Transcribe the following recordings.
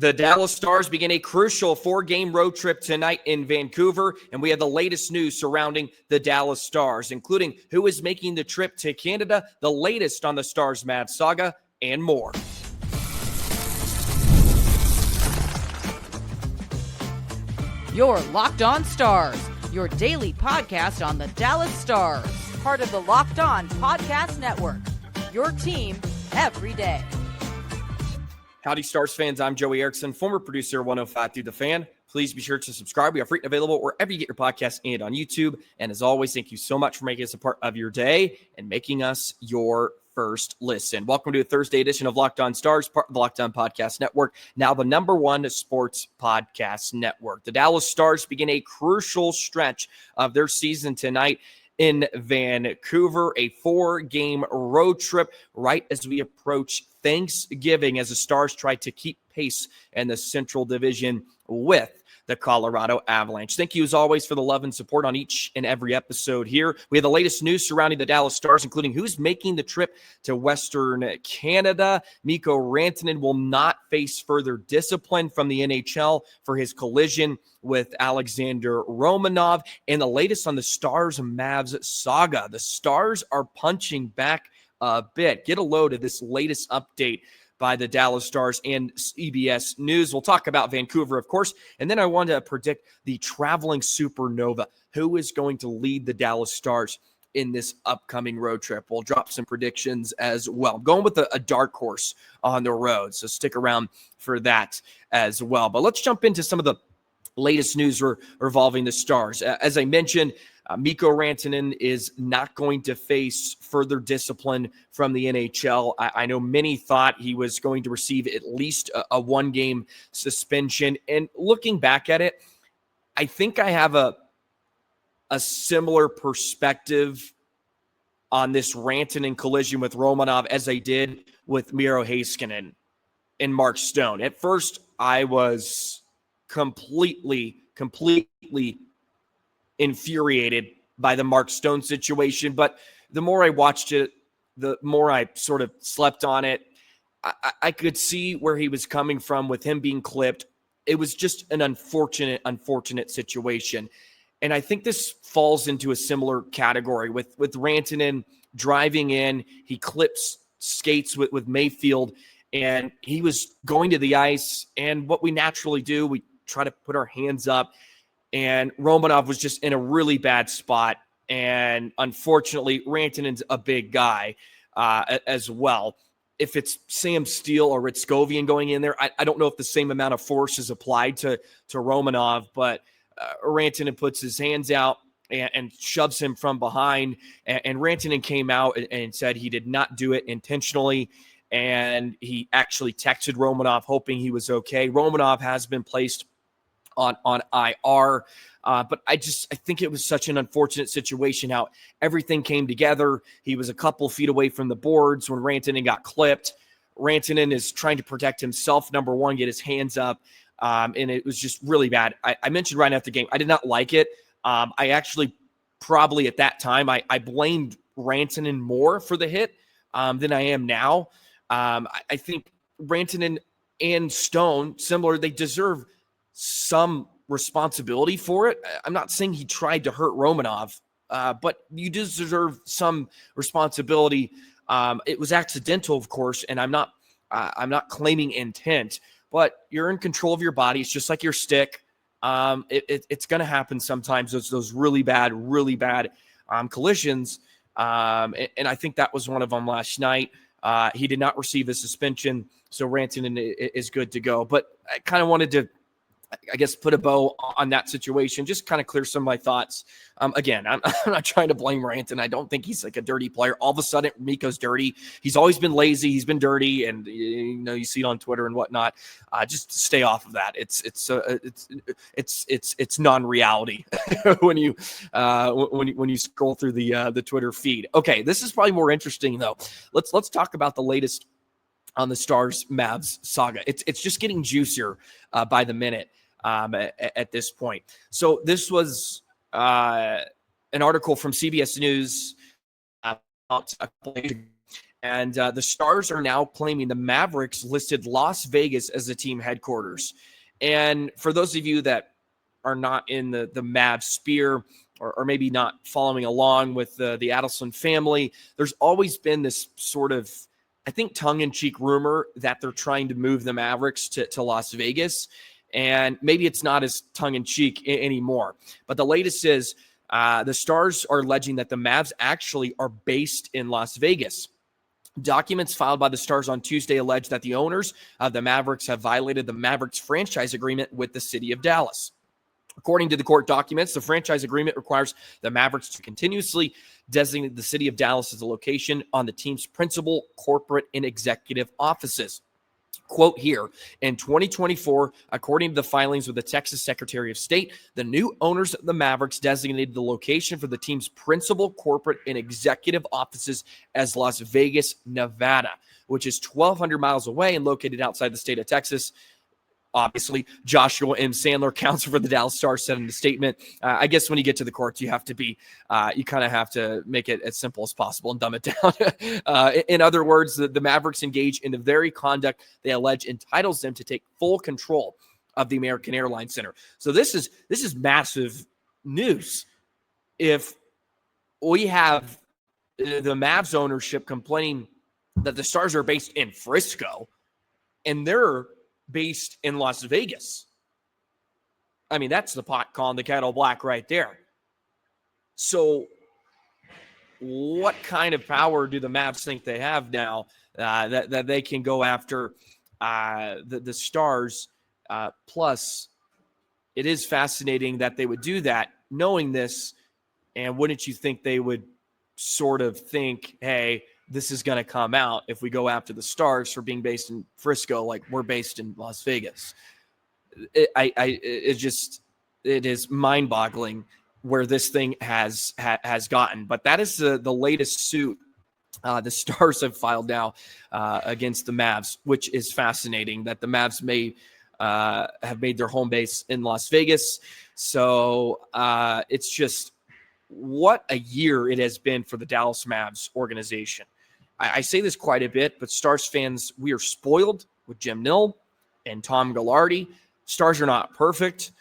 The Dallas Stars begin a crucial 4-game road trip tonight in Vancouver, and we have the latest news surrounding the Dallas Stars, including who is making the trip to Canada, the latest on the Stars-Mavs saga, and more. You're Locked On Stars, your daily podcast on the Dallas Stars, part of the Locked On Podcast Network, your team every day. Howdy, Stars fans. I'm Joey Erickson, former producer of 105 Through the Fan. Please be sure to subscribe. We are free and available wherever you get your podcasts and on YouTube. And as always, thank you so much for making us a part of your day and making us your first listen. Welcome to a Thursday edition of Locked On Stars, part of the Locked On Podcast Network, now the #1 sports podcast network. The Dallas Stars begin a crucial stretch of their season tonight in Vancouver, a 4-game road trip right as we approach Thanksgiving, as the Stars try to keep pace in the Central Division with the Colorado Avalanche. Thank you, as always, for the love and support on each and every episode here. We have the latest news surrounding the Dallas Stars, including who's making the trip to Western Canada. Mikko Rantanen will not face further discipline from the NHL for his collision with Alexander Romanov. And the latest on the Stars-Mavs saga. The Stars are punching back a bit. Get a load of this latest update by the Dallas Stars and CBS News. We'll talk about Vancouver, of course, and then I want to predict the traveling supernova. Who is going to lead the Dallas Stars in this upcoming road trip? We'll drop some predictions as well. I'm going with a dark horse on the road, so stick around for that as well. But let's jump into some of the latest news revolving the Stars. As I mentioned, Mikko Rantanen is not going to face further discipline from the NHL. I know many thought he was going to receive at least a 1-game suspension. And looking back at it, I think I have a similar perspective on this Rantanen collision with Romanov as I did with Miro Heiskanen and Mark Stone. At first, I was completely infuriated by the Mark Stone situation, but the more I watched it, the more I sort of slept on it. I could see where he was coming from with him being clipped. It was just an unfortunate situation. And I think this falls into a similar category with Rantanen driving in. He clips skates with Mayfield, and he was going to the ice. And what we naturally do, we try to put our hands up. And Romanov was just in a really bad spot. And unfortunately, Rantanen's a big guy as well. If it's Sam Steele or Ritzkovian going in there, I don't know if the same amount of force is applied to Romanov, but Rantanen puts his hands out and shoves him from behind. And Rantanen came out and said he did not do it intentionally. And he actually texted Romanov hoping he was okay. Romanov has been placed on IR. But I think it was such an unfortunate situation how everything came together. He was a couple feet away from the boards when Rantanen got clipped. Rantanen is trying to protect himself, number one, get his hands up. And it was just really bad. I mentioned right after the game, I did not like it. I actually probably at that time, I blamed Rantanen more for the hit than I am now. I think Rantanen and Stone, similar, they deserve some responsibility for it. I'm not saying he tried to hurt Romanov, but you deserve some responsibility. It was accidental, of course, and I'm not claiming intent, but you're in control of your body. It's just like your stick. It's going to happen sometimes. Those really bad collisions, and I think that was one of them last night. He did not receive a suspension, so Rantanen is good to go. But I kind of wanted to, I guess, put a bow on that situation, just kind of clear some of my thoughts. Again, I'm not trying to blame Rantanen. I don't think he's like a dirty player. All of a sudden, Mikko's dirty. He's always been lazy. He's been dirty, and you see it on Twitter and whatnot. Just stay off of that. It's non-reality when you scroll through the Twitter feed. Okay, this is probably more interesting though. Let's talk about the latest on the Stars-Mavs saga. It's just getting juicier by the minute. At this point. So this was an article from CBS News about a couple days ago, And the Stars are now claiming the Mavericks listed Las Vegas as the team headquarters. And for those of you that are not in the Mavs sphere, or maybe not following along with the Adelson family, there's always been this sort of, I think, tongue-in-cheek rumor that they're trying to move the Mavericks to Las Vegas. And maybe it's not as tongue-in-cheek anymore. But the latest is the Stars are alleging that the Mavs actually are based in Las Vegas. Documents filed by the Stars on Tuesday allege that the owners of the Mavericks have violated the Mavericks franchise agreement with the city of Dallas. According to the court documents, the franchise agreement requires the Mavericks to continuously designate the city of Dallas as a location on the team's principal corporate and executive offices. Quote here, in 2024, according to the filings with the Texas Secretary of State, the new owners of the Mavericks designated the location for the team's principal corporate and executive offices as Las Vegas, Nevada, which is 1,200 miles away and located outside the state of Texas. Obviously, Joshua M. Sandler, counsel for the Dallas Stars, said in a statement, I guess when you get to the courts, you have to be, you kind of have to make it as simple as possible and dumb it down. In other words, the Mavericks engage in the very conduct they allege entitles them to take full control of the American Airlines Center. So this is massive news. If we have the Mavs ownership complaining that the Stars are based in Frisco, and they're based in Las Vegas. I mean, that's the pot calling the kettle black right there. So what kind of power do the Mavs think they have now that they can go after the Stars? Plus, it is fascinating that they would do that knowing this. And wouldn't you think they would sort of think, hey, this is going to come out if we go after the Stars for being based in Frisco, like we're based in Las Vegas. It is mind-boggling where this thing has gotten. But that is the latest suit the Stars have filed now against the Mavs, which is fascinating that the Mavs may have made their home base in Las Vegas. So it's just what a year it has been for the Dallas Mavs organization. I say this quite a bit, but Stars fans, we are spoiled with Jim Nill and Tom Gillardi. Stars are not perfect.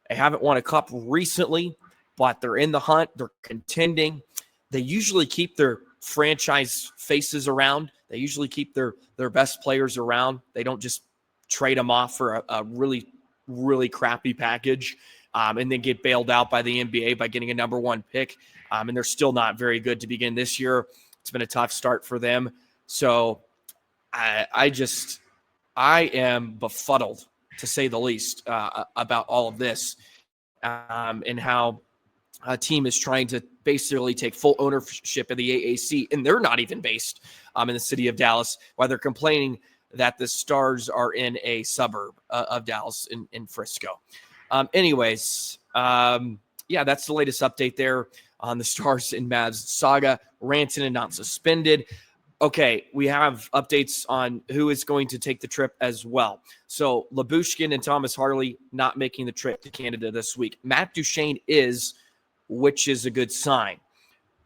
They haven't won a cup recently, but they're in the hunt. They're contending. They usually keep their franchise faces around. They usually keep their best players around. They don't just trade them off for a really, really crappy package and then get bailed out by the NBA by getting a number one pick. And they're still not very good to begin this year. It's been a tough start for them. So I am befuddled, to say the least, about all of this and how a team is trying to basically take full ownership of the AAC, and they're not even based in the city of Dallas, while they're complaining that the Stars are in a suburb of Dallas in Frisco. Anyways, that's the latest update there on the Stars and Mavs saga. Rantanen not suspended. Okay, we have updates on who is going to take the trip as well. So Lyubushkin and Thomas Harley not making the trip to Canada this week. Matt Duchene is, which is a good sign.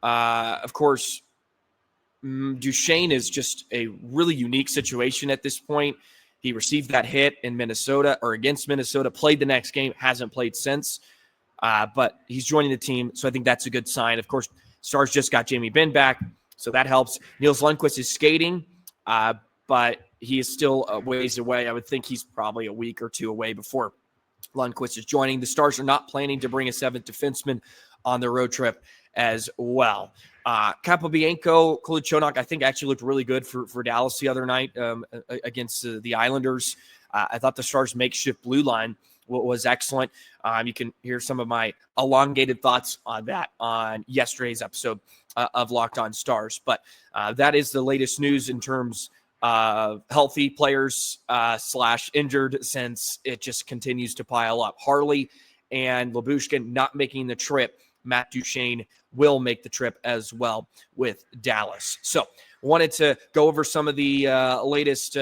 Of course, Duchene is just a really unique situation at this point. He received that hit in Minnesota or against Minnesota, played the next game, hasn't played since. But he's joining the team, so I think that's a good sign. Of course, Stars just got Jamie Benn back, so that helps. Nils Lundkvist is skating, but he is still a ways away. I would think he's probably a week or two away before Lundkvist is joining. The Stars are not planning to bring a seventh defenseman on the road trip as well. Capobianco, Kuluchonak, I think actually looked really good for Dallas the other night against the Islanders. I thought the Stars' makeshift blue line was excellent. You can hear some of my elongated thoughts on that on yesterday's episode of Locked On Stars. But that is the latest news in terms of healthy players / injured, since it just continues to pile up. Harley and Lyubushkin not making the trip. Matt Duchene will make the trip as well with Dallas. So wanted to go over some of the latest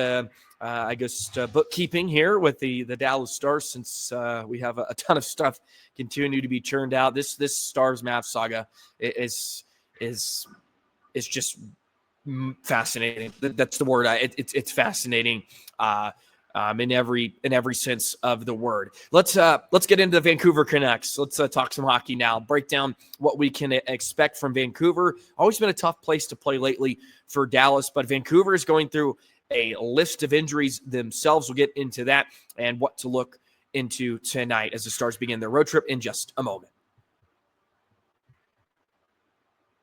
bookkeeping here with the Dallas Stars, since we have a ton of stuff continue to be churned out. This Stars-Mavs saga is just Fascinating. That's the word. It's fascinating in every sense of the word. Let's get into the Vancouver Canucks. Let's talk some hockey now. Break down what we can expect from Vancouver. Always been a tough place to play lately for Dallas, but Vancouver is going through a list of injuries themselves. We'll get into that and what to look into tonight as the Stars begin their road trip in just a moment.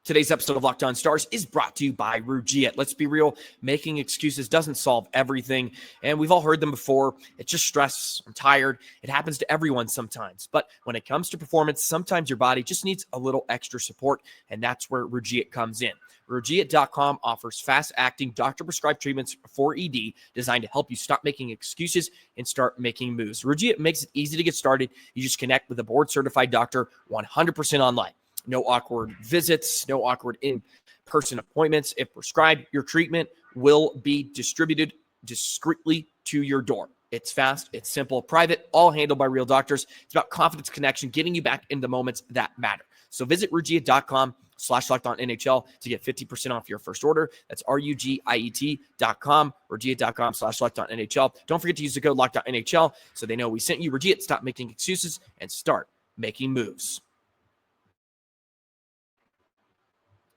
Today's episode of Locked On Stars is brought to you by Rugiet. Let's be real, making excuses doesn't solve everything, and we've all heard them before. It's just stress. I'm tired. It happens to everyone sometimes, but when it comes to performance, sometimes your body just needs a little extra support, and that's where Rugiet comes in. Rugiet.com offers fast-acting, doctor-prescribed treatments for ED designed to help you stop making excuses and start making moves. Rugiet makes it easy to get started. You just connect with a board-certified doctor 100% online. No awkward visits, no awkward in-person appointments. If prescribed, your treatment will be distributed discreetly to your door. It's fast, it's simple, private, all handled by real doctors. It's about confidence, connection, getting you back in the moments that matter. So visit Rugiet.com/LockedOnNHL to get 50% off your first order. That's RUGIET.com, Rugiet.com/LockedOnNHL. Don't forget to use the code LockedOnNHL so they know we sent you. Rugiet, stop making excuses and start making moves.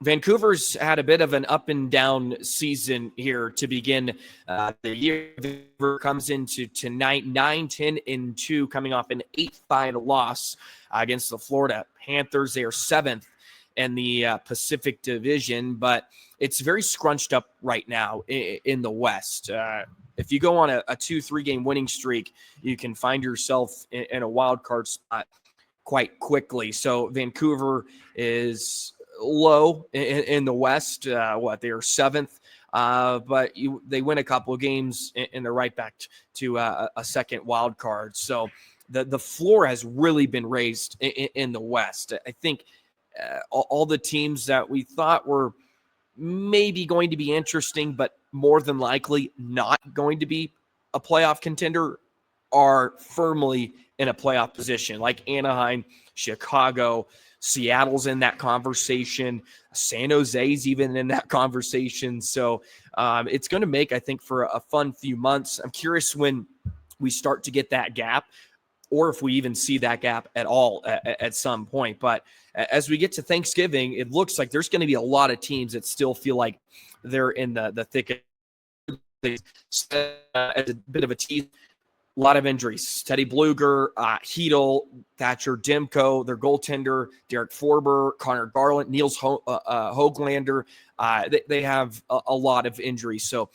Vancouver's had a bit of an up and down season here to begin the year. Vancouver comes into tonight 9-10-2, coming off an 8-5 loss against the Florida Panthers. They are 7th in the Pacific Division, but it's very scrunched up right now in the West. If you go on a 2-3 game winning streak, you can find yourself in a wild card spot quite quickly. So Vancouver is low in the West. They are 7th, but they win a couple of games and they're right back to a second wild card. So the floor has really been raised in the West. I think all the teams that we thought were maybe going to be interesting, but more than likely not going to be a playoff contender are firmly in a playoff position, like Anaheim, Chicago, Seattle's in that conversation. San Jose's even in that conversation. So it's going to make, I think, for a fun few months. I'm curious when we start to get that gap, or if we even see that gap at all at some point. But as we get to Thanksgiving, it looks like there's going to be a lot of teams that still feel like they're in the thick of things. As a bit of a tease, a lot of injuries. Teddy Bluger, Hedel, Thatcher Demko, their goaltender, Derek Forber, Connor Garland, Niels Höglander. They have a lot of injuries. So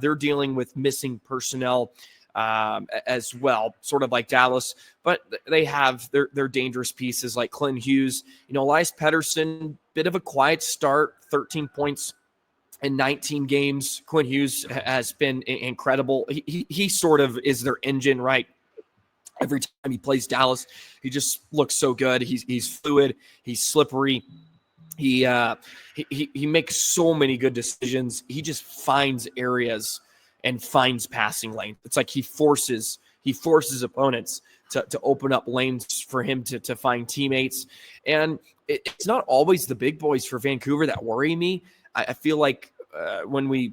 they're dealing with missing personnel as well, sort of like Dallas. But they have their dangerous pieces like Clint Hughes. Elias Pettersson, bit of a quiet start, 13 points in 19 games. Quinn Hughes has been incredible. He sort of is their engine, right? Every time he plays Dallas, he just looks so good. He's fluid. He's slippery. He makes so many good decisions. He just finds areas and finds passing lane. It's like he forces opponents to open up lanes for him to find teammates. And it's not always the big boys for Vancouver that worry me. I feel like when we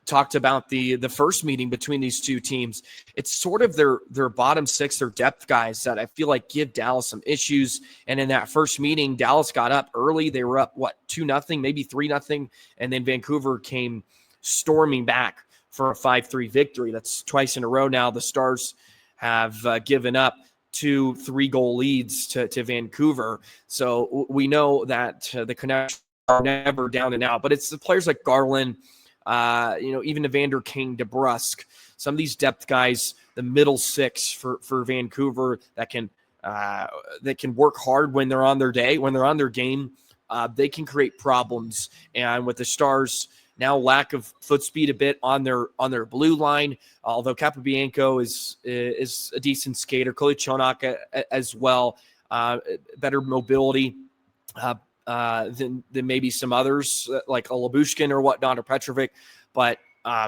talked about the first meeting between these two teams, it's sort of their bottom six, their depth guys that I feel like give Dallas some issues. And in that first meeting, Dallas got up early. They were up, 2-0, maybe 3-0. And then Vancouver came storming back for a 5-3 victory. That's twice in a row now. The Stars have given up 2 3-goal leads to Vancouver. So we know that the Canucks are never down and out, but it's the players like Garland, even Evander King, DeBrusk, some of these depth guys, the middle six for Vancouver that can work hard when they're on their day, when they're on their game. They can create problems. And with the Stars now lack of foot speed a bit on their blue line, although Capobianco is a decent skater, Kolyachonok as well, better mobility than maybe some others like a Labushkin or whatnot, or Petrovic, but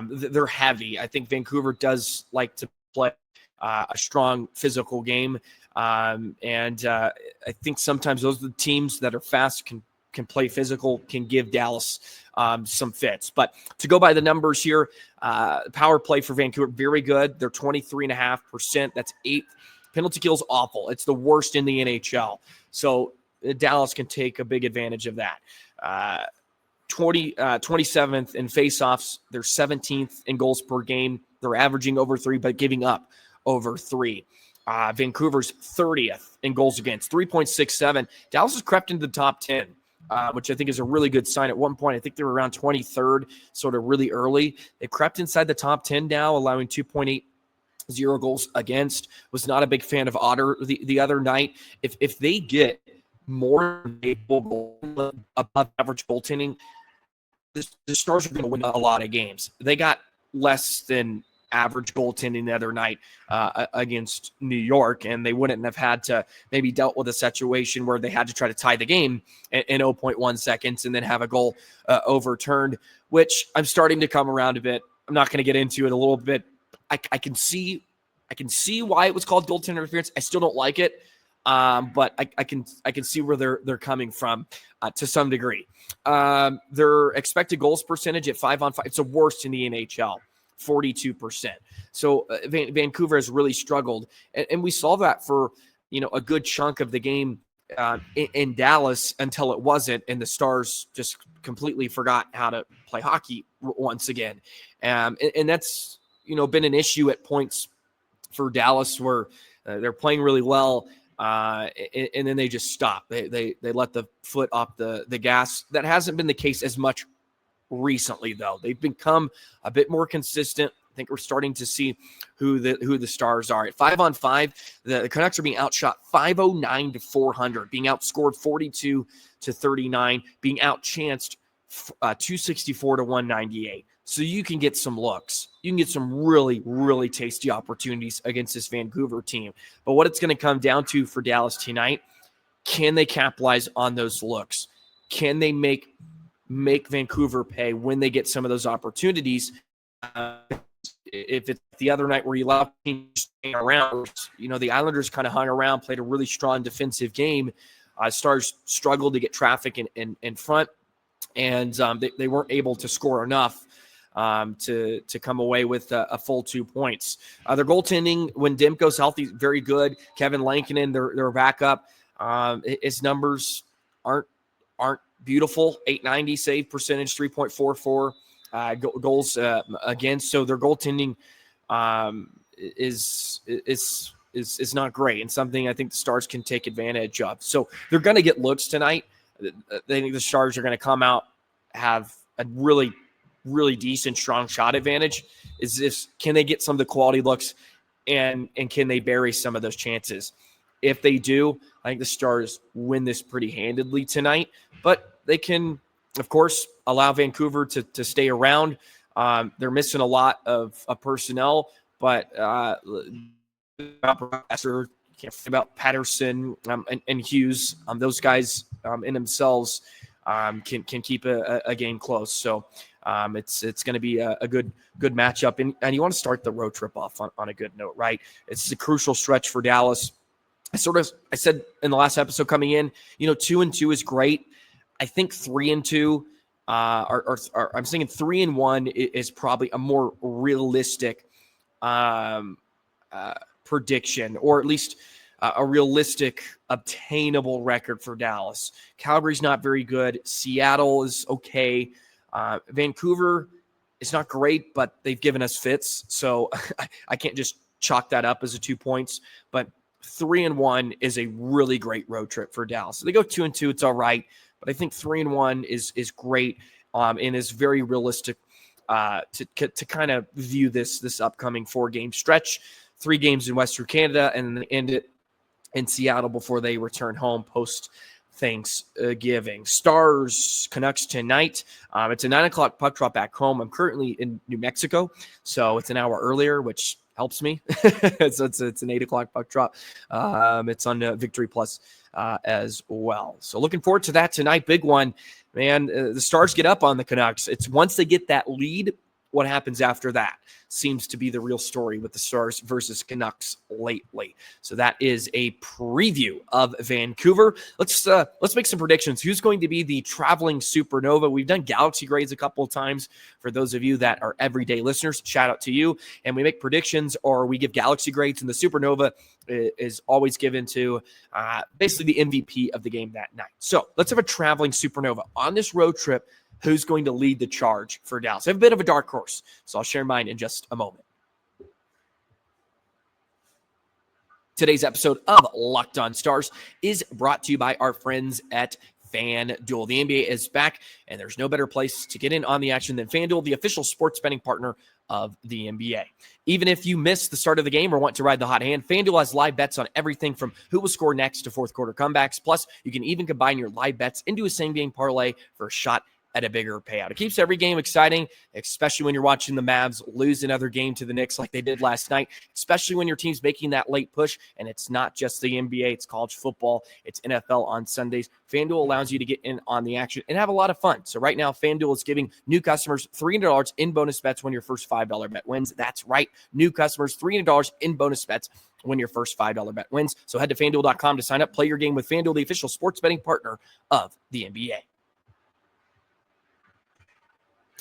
they're heavy. I think Vancouver does like to play a strong physical game, and I think sometimes those are the teams that are fast can can play physical, can give Dallas some fits. But to go by the numbers here, power play for Vancouver, very good. They're 23.5%. That's 8th. Penalty kills awful. It's the worst in the NHL. So Dallas can take a big advantage of that. 27th in faceoffs. They're 17th in goals per game. They're averaging over 3, but giving up over 3. Vancouver's 30th in goals against, 3.67. Dallas has crept into the top 10, which I think is a really good sign. At one point, I think they were around 23rd, sort of really early. They crept inside the top 10 now, allowing 2.80 goals against. Was not a big fan of Otter the other night. If they get more above average goaltending, the Stars are going to win a lot of games. They got less than average goaltending the other night against New York, and they wouldn't have had to maybe dealt with a situation where they had to try to tie the game in 0.1 seconds and then have a goal overturned, which I'm starting to come around a bit. I'm not going to get into it a little bit. I can see why it was called goaltender interference. I still don't like it, but I can see where they're coming from to some degree. Their expected goals percentage at 5-on-5, it's the worst in the NHL. 42%. So Vancouver has really struggled, and we saw that for a good chunk of the game in Dallas until it wasn't, and the Stars just completely forgot how to play hockey once again. And that's been an issue at points for Dallas where they're playing really well, and then they just stop. They let the foot off the gas. That hasn't been the case as much recently, though. They've become a bit more consistent. I think we're starting to see who the Stars are. At 5-on-5, the Canucks are being outshot 509-400, being outscored 42-39, being outchanced 264-198. So you can get some looks. You can get some really, really tasty opportunities against this Vancouver team. But what it's going to come down to for Dallas tonight, can they capitalize on those looks? Can they make Vancouver pay when they get some of those opportunities? If it's the other night where you allow teams to hang around, the Islanders kind of hung around, played a really strong defensive game. Stars struggled to get traffic in front, and they weren't able to score enough to come away with a full 2 points. Their goaltending, when Demko's healthy, very good. Kevin Lankinen, their backup, his numbers aren't beautiful. 890 save percentage, 3.44 goals against. So their goaltending is not great, and something I think the Stars can take advantage of. So they're going to get looks tonight. They think the Stars are going to come out, have a really, really decent, strong shot advantage. Can they get some of the quality looks, and can they bury some of those chances? If they do, I think the Stars win this pretty handedly tonight, but they can, of course, allow Vancouver to stay around. They're missing a lot of personnel, but can't forget about Patterson and Hughes. Those guys in themselves can keep a game close. So it's going to be a good matchup, and you want to start the road trip off on a good note, right? It's a crucial stretch for Dallas. I said in the last episode coming in, 2-2 is great. I think 3-2 I'm thinking 3-1 is probably a more realistic prediction, or at least a realistic, obtainable record for Dallas. Calgary's not very good. Seattle is okay. Vancouver is not great, but they've given us fits, so I can't just chalk that up as a 2 points. But 3-1 is a really great road trip for Dallas. So they go 2-2, it's all right. But I think 3-1 is great and is very realistic to kind of view this upcoming 4-game stretch. 3 games in Western Canada, and then end it in Seattle before they return home post Thanksgiving. Stars Canucks tonight. It's a 9:00 puck drop back home. I'm currently in New Mexico, so it's an hour earlier, which helps me. So it's an 8:00 puck drop. It's on Victory Plus as well. So looking forward to that tonight. Big one, man. The Stars get up on the Canucks. It's once they get that lead, what happens after that seems to be the real story with the Stars versus Canucks lately. So that is a preview of Vancouver. Let's make some predictions. Who's going to be the traveling supernova? We've done galaxy grades a couple of times. For those of you that are everyday listeners, shout out to you. And we make predictions, or we give galaxy grades, and the supernova is always given to basically the MVP of the game that night. So let's have a traveling supernova on this road trip. Who's going to lead the charge for Dallas? I have a bit of a dark horse, so I'll share mine in just a moment. Today's episode of Locked On Stars is brought to you by our friends at FanDuel. The NBA is back, and there's no better place to get in on the action than FanDuel, the official sports betting partner of the NBA. Even if you missed the start of the game or want to ride the hot hand, FanDuel has live bets on everything from who will score next to fourth quarter comebacks. Plus, you can even combine your live bets into a same-game parlay for a shot at a bigger payout. It keeps every game exciting, especially when you're watching the Mavs lose another game to the Knicks like they did last night, especially when your team's making that late push. And it's not just the NBA, it's college football, it's NFL on Sundays. FanDuel allows you to get in on the action and have a lot of fun. So right now, FanDuel is giving new customers $300 in bonus bets when your first $5 bet wins. That's right, new customers, $300 in bonus bets when your first $5 bet wins. So head to FanDuel.com to sign up, play your game with FanDuel, the official sports betting partner of the NBA.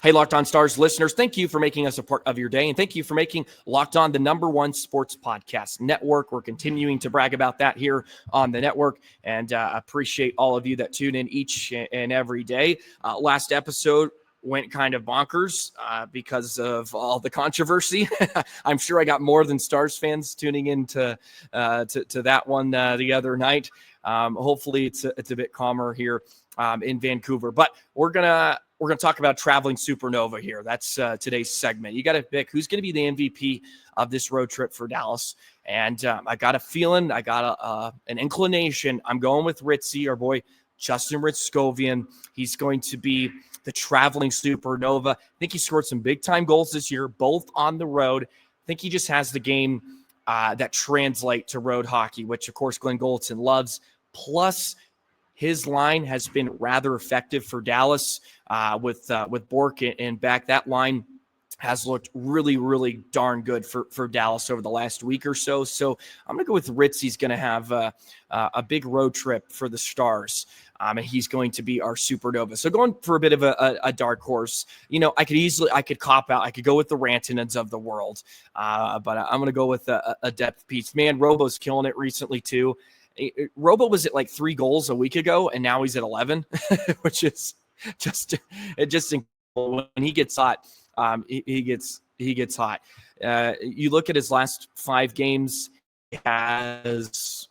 Hey, Locked On Stars listeners, thank you for making us a part of your day, and thank you for making Locked On the #1 sports podcast network. We're continuing to brag about that here on the network, and appreciate all of you that tune in each and every day. Last episode went kind of bonkers because of all the controversy. I'm sure I got more than Stars fans tuning in to that one the other night. Hopefully it's a bit calmer here in Vancouver, but we're gonna talk about traveling supernova here. That's today's segment. You got to pick who's going to be the MVP of this road trip for Dallas. And I got a feeling, I got an inclination. I'm going with Ritzy, our boy Justin Hryckowian. He's going to be the traveling supernova. I think he scored some big time goals this year, both on the road. I think he just has the game that translate to road hockey, which of course Glenn Goldson loves. Plus, his line has been rather effective for Dallas with Bork and back. That line has looked really, really darn good for Dallas over the last week or so. So I'm going to go with Ritz. He's going to have a big road trip for the Stars. And he's going to be our supernova. So going for a bit of a dark horse, I could cop out. I could go with the Rantanens of the world. But I'm going to go with a depth piece. Man, Robo's killing it recently too. Robo was at like 3 goals a week ago, and now he's at 11, which is just incredible. When he gets hot, he gets hot. You look at his last 5 games, he has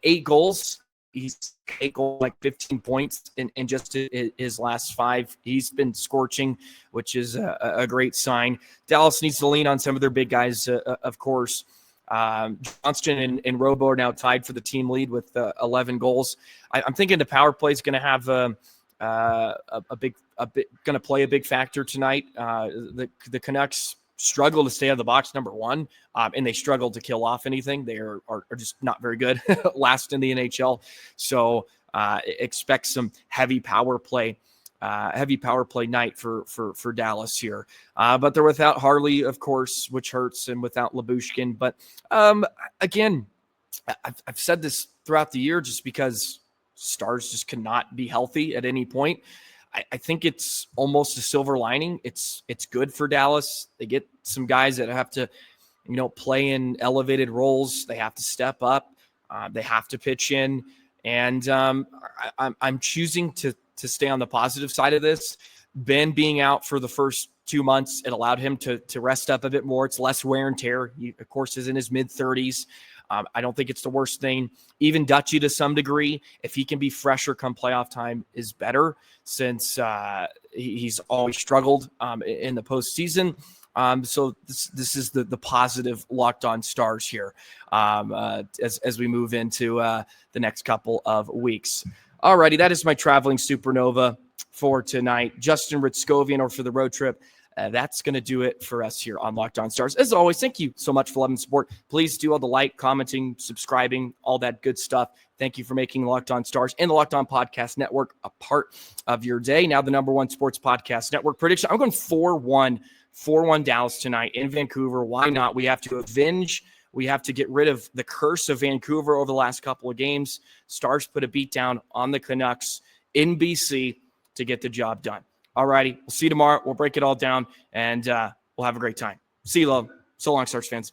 8 goals. He's 8 goals, like 15 points, and just his last 5, he's been scorching, which is a great sign. Dallas needs to lean on some of their big guys, of course. Johnston and Robo are now tied for the team lead with 11 goals. I'm thinking the power play is going to have going to play a big factor tonight. The Canucks struggle to stay out of the box, number one, and they struggle to kill off anything. They are just not very good, last in the NHL. So expect some heavy power play night for Dallas here. But they're without Harley, of course, which hurts, and without Lyubushkin. But again, I've said this throughout the year, just because Stars just cannot be healthy at any point. I think it's almost a silver lining. It's good for Dallas. They get some guys that have to, play in elevated roles. They have to step up. They have to pitch in. And I'm choosing to stay on the positive side of this. Benn being out for the first 2 months, it allowed him to rest up a bit more. It's less wear and tear. He, of course, is in his mid-30s. I don't think it's the worst thing. Even Duchene, to some degree, if he can be fresher come playoff time, is better, since he's always struggled in the postseason. So this is the positive Locked On Stars here as we move into the next couple of weeks. Alrighty, that is my traveling supernova for tonight. Justin Hryckowian, or for the road trip. That's going to do it for us here on Locked On Stars. As always, thank you so much for love and support. Please do all the like, commenting, subscribing, all that good stuff. Thank you for making Locked On Stars and the Locked On Podcast Network a part of your day. Now the #1 sports podcast network prediction. I'm going 4-1 4-1 Dallas tonight in Vancouver. Why not? We have to avenge. We have to get rid of the curse of Vancouver over the last couple of games. Stars put a beat down on the Canucks in BC to get the job done. All righty. We'll see you tomorrow. We'll break it all down, and we'll have a great time. See you, love. So long, Stars fans.